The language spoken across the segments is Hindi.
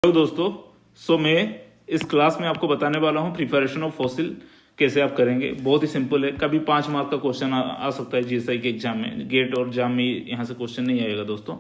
हेलो दोस्तों, मैं इस क्लास में आपको बताने वाला हूँ प्रिपरेशन ऑफ फॉसिल कैसे आप करेंगे। बहुत ही सिंपल है। कभी 5 मार्क का क्वेश्चन आ सकता है जीएसआई के एग्जाम में, गेट और एग्जाम में यहाँ से क्वेश्चन नहीं आएगा दोस्तों।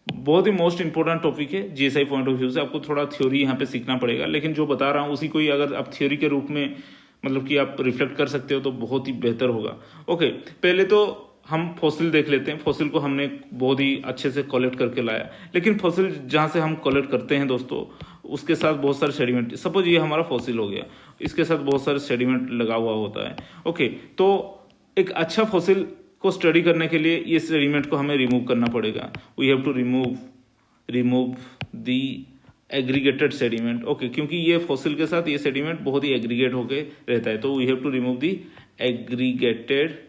बहुत ही मोस्ट इंपॉर्टेंट टॉपिक है जीएसआई पॉइंट ऑफ व्यू से। आपको थोड़ा थ्योरी यहाँ पे सीखना पड़ेगा, लेकिन जो बता रहा हूँ उसी को ही अगर आप थ्योरी के रूप में मतलब कि आप रिफ्लेक्ट कर सकते हो तो बहुत ही बेहतर होगा। ओके, पहले तो हम फॉसिल देख लेते हैं। फॉसिल को हमने बहुत ही अच्छे से कलेक्ट करके लाया, लेकिन फॉसिल जहाँ से हम कलेक्ट करते हैं दोस्तों, उसके साथ बहुत सारे सेडिमेंट, सपोज ये हमारा फॉसिल हो गया, इसके साथ बहुत सारे सेडिमेंट लगा हुआ होता है। ओके, तो एक अच्छा फॉसिल को स्टडी करने के लिए ये सेडिमेंट को हमें रिमूव करना पड़ेगा। We have to remove the aggregated sediment. Okay, क्योंकि ये फॉसिल के साथ ये सेडिमेंट बहुत ही एग्रीगेट होके रहता है, तो we have to remove the aggregated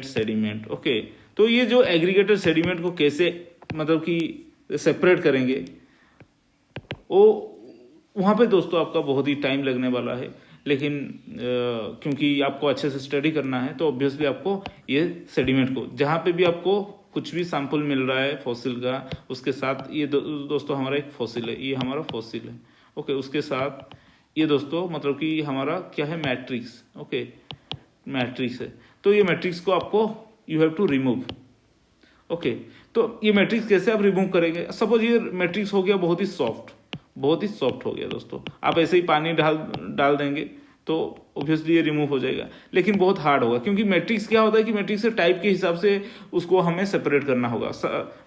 sediment. Okay, तो ये जो एग्रीगेटेड सेडिमेंट को कैसे मतलब कि सेपरेट करेंगे, वो वहाँ पे दोस्तों आपका बहुत ही टाइम लगने वाला है। लेकिन क्योंकि आपको अच्छे से स्टडी करना है, तो ऑब्वियसली आपको ये सेडिमेंट को, जहाँ पे भी आपको कुछ भी सैंपल मिल रहा है फॉसिल का, उसके साथ ये दोस्तों हमारा एक फॉसिल है, ये हमारा फॉसिल है। ओके, उसके साथ ये दोस्तों मतलब कि हमारा क्या है, मैट्रिक्स। ओके, मैट्रिक्स है, तो ये मैट्रिक्स को आपको you have to remove. Okay, तो ये मैट्रिक्स कैसे आप रिमूव करेंगे। सपोज ये मैट्रिक्स हो गया बहुत ही सॉफ्ट हो गया दोस्तों, आप ऐसे ही पानी डाल देंगे तो ऑब्वियसली ये रिमूव हो जाएगा, लेकिन बहुत हार्ड होगा। क्योंकि मैट्रिक्स क्या होता है कि मैट्रिक्स के टाइप के हिसाब से उसको हमें सेपरेट करना होगा।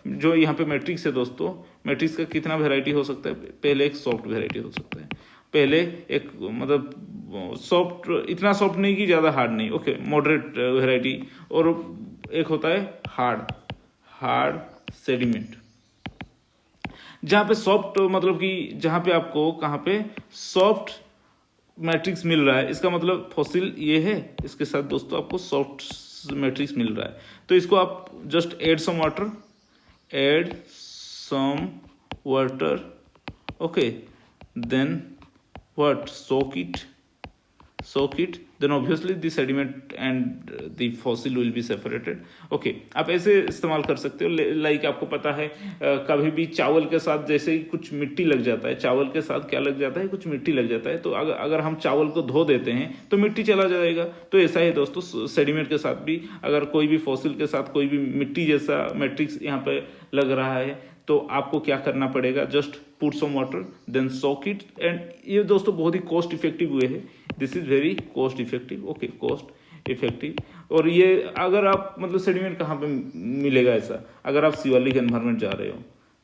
जो यहाँ पे मैट्रिक्स है दोस्तों, मैट्रिक्स का कितना वेराइटी हो सकता है। पहले एक सॉफ्ट वेराइटी हो सकता है, पहले एक मतलब सॉफ्ट, इतना सॉफ्ट नहीं कि ज़्यादा हार्ड नहीं। ओके, मॉडरेट वेराइटी, और एक होता है हार्ड सेडिमेंट, जहाँ पे सॉफ्ट मतलब कि जहाँ पे आपको कहाँ पे सॉफ्ट मैट्रिक्स मिल रहा है, इसका मतलब फॉसिल ये है, इसके साथ दोस्तों आपको सॉफ्ट मैट्रिक्स मिल रहा है। तो इसको आप just add some water, okay, then what soak it, then obviously the sediment and the fossil will be separated. Okay, आप ऐसे इस्तेमाल कर सकते हो। लाइक आपको पता है कभी भी चावल के साथ जैसे ही कुछ मिट्टी लग जाता है, चावल के साथ क्या लग जाता है, कुछ मिट्टी लग जाता है, तो अगर हम चावल को धो देते हैं तो मिट्टी चला जाएगा। तो ऐसा ही दोस्तों सेडिमेंट के साथ भी, अगर कोई भी फॉसिल के साथ कोई भी मिट्टी जैसा मैट्रिक्स यहाँ पे लग रहा है, तो आपको क्या करना पड़ेगा, just put some water then soak it. And ये दोस्तों बहुत ही कॉस्ट इफेक्टिव वे है, this is very cost effective. Okay, cost effective. और ये अगर आप मतलब सेडिमेंट कहाँ पे मिलेगा ऐसा, अगर आप शिवालिक एनवायरनमेंट जा रहे हो,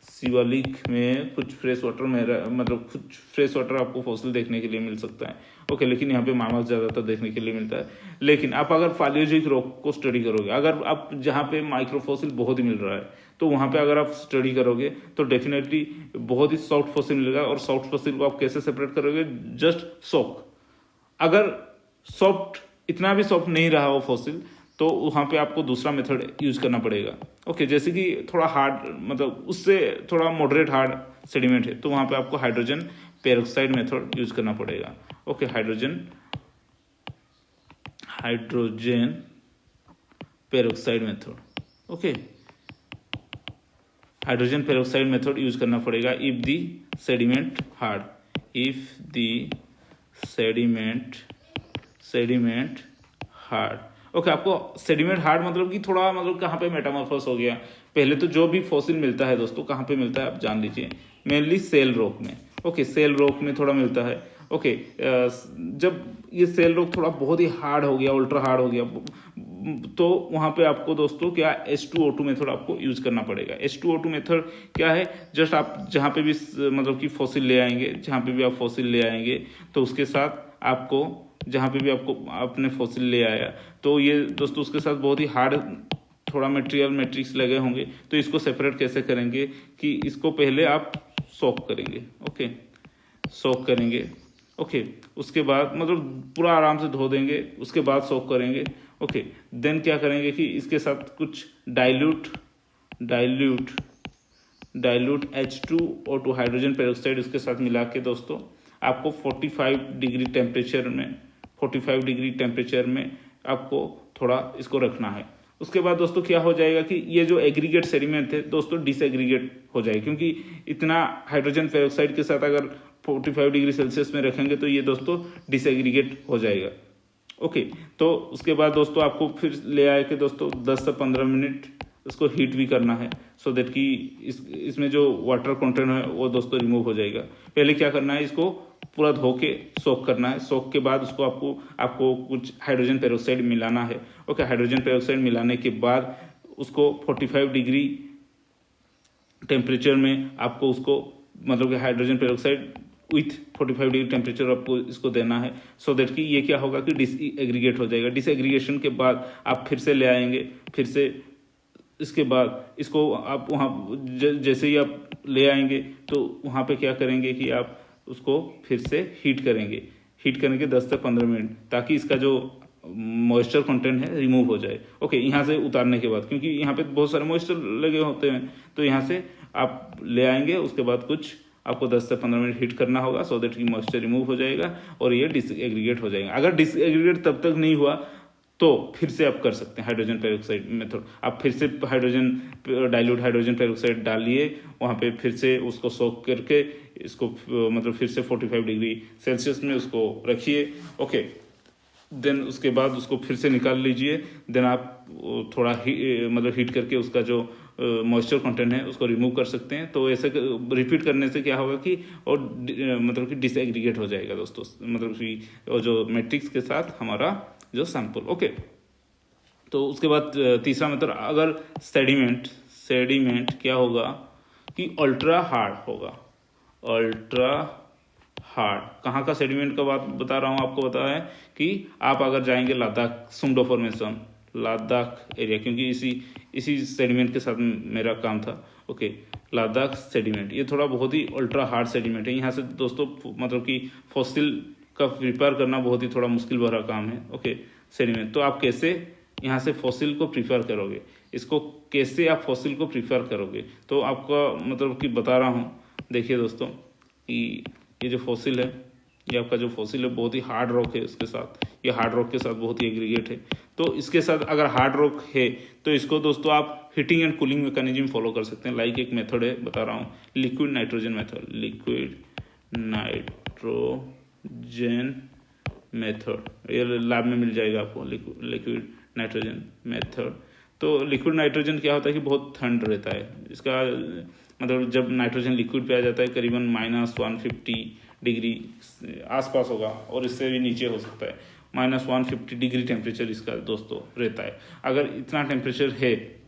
शिवालिक में कुछ फ्रेश वाटर में मतलब कुछ फ्रेश वाटर आपको फॉसिल देखने के लिए मिल सकता है। ओके, लेकिन यहाँ पे मामस ज़्यादातर देखने के लिए मिलता है। लेकिन आप अगर फालियोजिक रॉक को स्टडी करोगे, अगर आप जहाँ पे माइक्रोफॉसिल बहुत ही मिल रहा है, तो वहाँ पे अगर आप स्टडी करोगे तो डेफिनेटली बहुत ही सॉफ्ट फॉसिल मिलेगा। और सॉफ्ट फॉसिल को आप कैसे सेपरेट करोगे, जस्ट सोक। अगर सॉफ्ट, इतना भी सॉफ्ट नहीं रहा वो फॉसिल, तो वहाँ पे आपको दूसरा मेथड यूज करना पड़ेगा। ओके, जैसे कि थोड़ा हार्ड मतलब उससे थोड़ा मॉडरेट हार्ड सेडिमेंट है, तो वहाँ पे आपको हाइड्रोजन पेरोक्साइड मेथड यूज करना पड़ेगा। Okay, hydrogen peroxide method. Okay, hydrogen peroxide method use करना पड़ेगा if the sediment hard, sediment hard. Okay, आपको सेडिमेंट हार्ड मतलब कि थोड़ा मतलब कहाँ पे मेटामॉर्फोस हो गया। पहले तो जो भी फॉसिल मिलता है दोस्तों, कहाँ पे मिलता है आप जान लीजिए, मेनली सेल रॉक में। ओके, सेल रॉक में थोड़ा मिलता है। ओके, जब ये सेल रॉक थोड़ा बहुत ही हार्ड हो गया, अल्ट्रा हार्ड हो गया, तो वहाँ पे आपको दोस्तों क्या H2O2 मेथड आपको यूज करना पड़ेगा। H2O2 मेथड क्या है, जस्ट आप जहाँ पे भी मतलब कि फॉसिल ले आएंगे, जहाँ पे भी आप फॉसिल ले आएंगे, तो उसके साथ आपको जहाँ पे भी आपको आपने फॉसिल ले आया, तो ये दोस्तों उसके साथ बहुत ही हार्ड थोड़ा मटेरियल मैट्रिक्स लगे होंगे। तो इसको सेपरेट कैसे करेंगे कि इसको पहले आप सोक करेंगे। ओके, सोक करेंगे। ओके, उसके बाद मतलब पूरा आराम से धो देंगे, उसके बाद सोक करेंगे। ओके, देन क्या करेंगे कि इसके साथ कुछ डाइल्यूट H2O2 हाइड्रोजन पेरोक्साइड इसके साथ मिला के दोस्तों आपको 45 डिग्री टेम्परेचर में आपको थोड़ा इसको रखना है। उसके बाद दोस्तों क्या हो जाएगा कि ये जो एग्रीगेट सेडिमेंट थे दोस्तों डिसएग्रीगेट हो जाएगा, क्योंकि इतना हाइड्रोजन पेरोक्साइड के साथ अगर 45 डिग्री सेल्सियस में रखेंगे तो ये दोस्तों डिसएग्रीगेट हो जाएगा। ओके, तो उसके बाद दोस्तों आपको फिर ले आए कि दोस्तों 10 से 15 मिनट इसको हीट भी करना है, सो दैट कि इसमें जो वाटर कंटेंट है वो दोस्तों रिमूव हो जाएगा। पहले क्या करना है, इसको पूरा धो के सोक करना है। सोक के बाद उसको आपको कुछ हाइड्रोजन पेरोक्साइड मिलाना है। ओके, हाइड्रोजन पेरोक्साइड मिलाने के बाद उसको 45 डिग्री टेम्परेचर में आपको उसको मतलब कि hydrogen peroxide with 45 degree temperature आपको इसको देना है, सो दैट कि ये क्या होगा कि डिसएग्रीगेट हो जाएगा। डिसएग्रीगेशन के बाद आप फिर से ले आएंगे, फिर से इसके बाद इसको आप वहाँ जैसे ही आप ले आएंगे तो वहाँ पे क्या करेंगे कि आप उसको फिर से हीट करेंगे। हीट करने के 10 से 15 मिनट, ताकि इसका जो मॉइस्चर कंटेंट है रिमूव हो जाए। ओके, यहाँ से उतारने के बाद, क्योंकि यहाँ पे बहुत सारे मॉइस्चर लगे होते हैं, तो यहाँ से आप ले आएंगे। उसके बाद कुछ आपको 10 से 15 मिनट हीट करना होगा, सो दैट कि मॉइस्चर रिमूव हो जाएगा और ये डिसएग्रीगेट हो जाएगा। अगर डिसएग्रीगेट तब तक नहीं हुआ तो फिर से आप कर सकते हैं हाइड्रोजन पेरोक्साइड मेथड। आप फिर से डाइल्यूट हाइड्रोजन पेरोक्साइड डालिए वहाँ पे, फिर से उसको सोक करके इसको मतलब फिर से 45 डिग्री सेल्सियस में उसको रखिए। ओके, देन उसके बाद उसको फिर से निकाल लीजिए। देन आप थोड़ा मतलब हीट करके उसका जो मॉइस्चर कंटेंट है उसको रिमूव कर सकते हैं। तो ऐसे रिपीट करने से क्या होगा कि और मतलब कि डिसएग्रीगेट हो जाएगा दोस्तों, मतलब कि जो मैट्रिक्स के साथ हमारा जो सैंपल। ओके, तो उसके बाद तीसरा मेथड, अगर सेडिमेंट क्या होगा कि अल्ट्रा हार्ड होगा। अल्ट्रा हार्ड कहाँ का सेडिमेंट का बात बता रहा हूँ आपको, बताया है कि आप अगर जाएंगे लद्दाख सुंगडो फॉर्मेशन, लद्दाख एरिया, क्योंकि इसी सेडिमेंट के साथ मेरा काम था। ओके, लद्दाख सेडिमेंट ये थोड़ा बहुत ही अल्ट्रा हार्ड सेडिमेंट है। यहाँ से दोस्तों मतलब कि फॉसिल का प्रिपेयर करना बहुत ही थोड़ा मुश्किल भरा काम है। ओके, सेडिमेंट, तो आप कैसे यहाँ से फॉसिल को प्रिफर करोगे, इसको कैसे आप फॉसिल को प्रिफर करोगे, तो आपका मतलब कि बता रहा हूँ। देखिए दोस्तों कि ये जो फॉसिल है, ये आपका जो फॉसिल है बहुत ही हार्ड रॉक है, इसके साथ ये हार्ड रॉक के साथ बहुत ही एग्रीगेट है। तो इसके साथ अगर हार्ड रॉक है तो इसको दोस्तों आप heating and cooling mechanism follow कर सकते हैं। लाइक एक मेथड है, बता रहा हूँ, liquid nitrogen method. Liquid nitrogen method, ये लैब में मिल जाएगा आपको, लिक्विड नाइट्रोजन मेथड। तो लिक्विड नाइट्रोजन क्या होता है कि बहुत ठंड रहता है इसका, मतलब जब नाइट्रोजन लिक्विड पे आ जाता है करीबन -150 डिग्री आसपास होगा, और इससे भी नीचे हो सकता है। -150 डिग्री टेम्परेचर इसका दोस्तों रहता है। अगर इतना टेम्परेचर है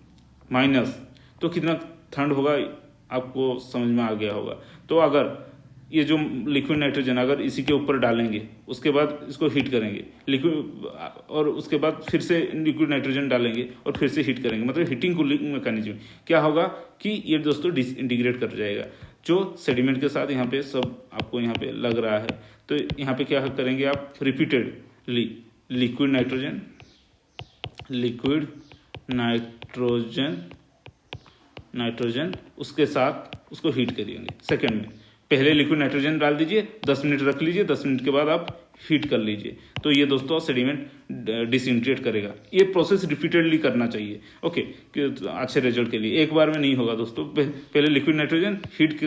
माइनस, तो कितना ठंड होगा आपको समझ में आ गया होगा। तो अगर ये जो लिक्विड नाइट्रोजन अगर इसी के ऊपर डालेंगे, उसके बाद इसको हीट करेंगे लिक्विड, और उसके बाद फिर से लिक्विड नाइट्रोजन डालेंगे और फिर से हीट करेंगे, मतलब हीटिंग कूलिंग मैकेनिज्म, क्या होगा कि ये दोस्तों डिसइंटीग्रेट कर जाएगा जो सेडिमेंट के साथ यहाँ पे सब आपको यहाँ पे लग रहा है। तो यहाँ पे क्या करेंगे आप, रिपीटेडली लिक्विड नाइट्रोजन उसके साथ उसको हीट करिएंगे सेकेंड में। पहले लिक्विड नाइट्रोजन डाल दीजिए, 10 मिनट रख लीजिए, 10 मिनट के बाद आप हीट कर लीजिए, तो ये दोस्तों सेडिमेंट डिसइंटीग्रेट करेगा। ये प्रोसेस रिपीटेडली करना चाहिए। ओके, अच्छे रिजल्ट के लिए। एक बार में नहीं होगा दोस्तों, पहले लिक्विड नाइट्रोजन हीट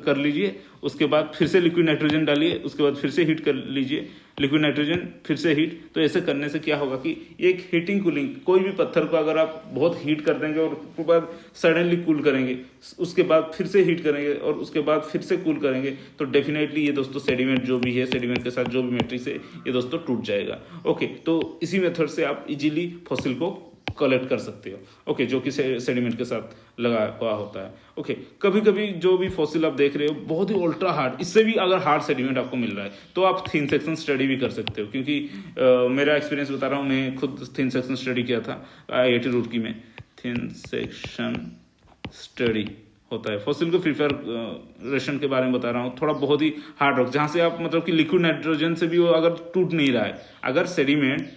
कर लीजिए, उसके बाद फिर से लिक्विड नाइट्रोजन डालिए, उसके बाद फिर से हीट कर लीजिए, लिक्विड नाइट्रोजन फिर से हीट। तो ऐसे करने से क्या होगा कि एक हीटिंग कूलिंग, कोई भी पत्थर को अगर आप बहुत हीट कर देंगे और उसके बाद सडनली कूल करेंगे, उसके बाद फिर से हीट करेंगे और उसके बाद फिर से कूल करेंगे, तो डेफिनेटली ये दोस्तों सेडिमेंट जो भी है, सेडिमेंट के साथ जो भी मैट्रिक्स है, ये दोस्तों टूट जाएगा। ओके, तो इसी मेथड से आप इजीली फॉसिल को कलेक्ट कर सकते हो। ओके, जो कि सेडिमेंट के साथ लगा हुआ होता है। ओके, कभी कभी जो भी फॉसिल आप देख रहे हो बहुत ही अल्ट्रा हार्ड, इससे भी अगर हार्ड सेडिमेंट आपको मिल रहा है तो आप थिन सेक्शन स्टडी भी कर सकते हो, क्योंकि मेरा एक्सपीरियंस बता रहा हूँ, मैं खुद थिन सेक्शन स्टडी किया था IIT रुड़की में। थिन सेक्शन स्टडी होता है, फॉसिल को प्रिपरेशन के बारे में बता रहा हूँ, थोड़ा बहुत ही हार्ड रॉक, जहाँ से आप मतलब कि लिक्विड नाइट्रोजन से भी वो अगर टूट नहीं रहा है, अगर सेडिमेंट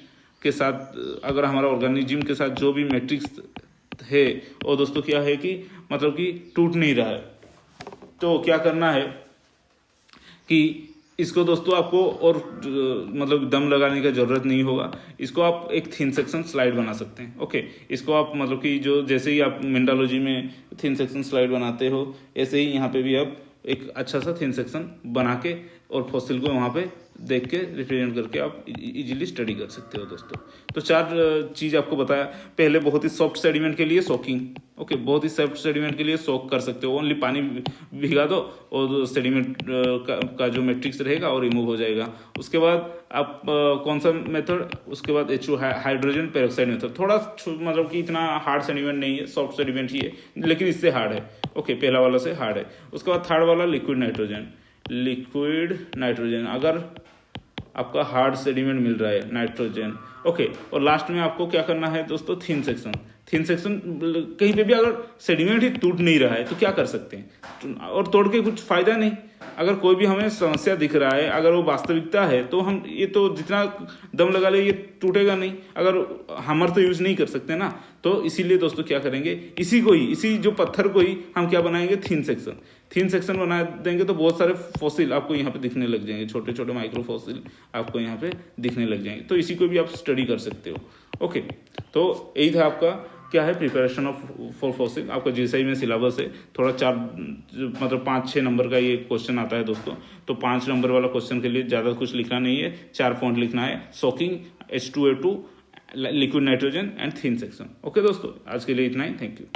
के साथ अगर हमारा ऑर्गेनिज्म के साथ जो भी मैट्रिक्स है वो दोस्तों क्या है कि मतलब कि टूट नहीं रहा है, तो क्या करना है कि इसको दोस्तों आपको और मतलब दम लगाने का जरूरत नहीं होगा। इसको आप एक थिन सेक्शन स्लाइड बना सकते हैं। ओके, इसको आप मतलब कि जो जैसे ही आप मिनरोलॉजी में थिन सेक्शन स्लाइड बनाते हो, ऐसे ही यहाँ पे भी आप एक अच्छा सा थिन सेक्शन बना के और फॉसिल को वहाँ पे देख के रिप्रेजेंट करके आप इजीली स्टडी कर सकते हो दोस्तों। तो 4 चीज़ आपको बताया। पहले बहुत ही सॉफ्ट सेडिमेंट के लिए सोकिंग। ओके, बहुत ही सॉफ्ट सेडिमेंट के लिए सोक कर सकते हो। ओनली पानी भिगा दो और सेडिमेंट का जो मैट्रिक्स रहेगा और रिमूव हो जाएगा। उसके बाद आप कौन सा मेथड, उसके बाद H2 हाइड्रोजन पेरोक्साइड मेथड। थोड़ा मतलब कि इतना हार्ड सेडिमेंट नहीं है, सॉफ्ट सेडिमेंट ही है, लेकिन इससे हार्ड है। ओके, पहला वाला से हार्ड है। उसके बाद थर्ड वाला लिक्विड नाइट्रोजन। लिक्विड नाइट्रोजन अगर आपका हार्ड सेडिमेंट मिल रहा है नाइट्रोजन। ओके, और लास्ट में आपको क्या करना है दोस्तों, थिन सेक्शन। थिन सेक्शन कहीं पे भी अगर सेडिमेंट ही टूट नहीं रहा है तो क्या कर सकते हैं, और तोड़ के कुछ फायदा नहीं। अगर कोई भी हमें समस्या दिख रहा है, अगर वो वास्तविकता है, तो हम ये तो जितना दम लगा ले ये टूटेगा नहीं। अगर हमर तो यूज नहीं कर सकते ना, तो इसीलिए दोस्तों क्या करेंगे, इसी जो पत्थर को ही हम क्या बनाएंगे, थिन सेक्शन। थिन सेक्शन बना देंगे तो बहुत सारे फॉसिल आपको यहाँ पे दिखने लग जाएंगे, छोटे छोटे माइक्रो फॉसिल आपको यहाँ पे दिखने लग जाएंगे। तो इसी को भी आप स्टडी कर सकते हो। ओके, तो यही था आपका क्या है, प्रिपरेशन ऑफ फॉर फॉसिल। आपका जीएसआई में सिलेबस है थोड़ा 4 मतलब 5-6 नंबर का ये क्वेश्चन आता है दोस्तों। तो 5 नंबर वाला क्वेश्चन के लिए ज़्यादा कुछ लिखना नहीं है, 4 पॉइंट लिखना है, soaking, H2A2, liquid nitrogen and thin section. Okay दोस्तों, आज के लिए इतना ही। Thank you.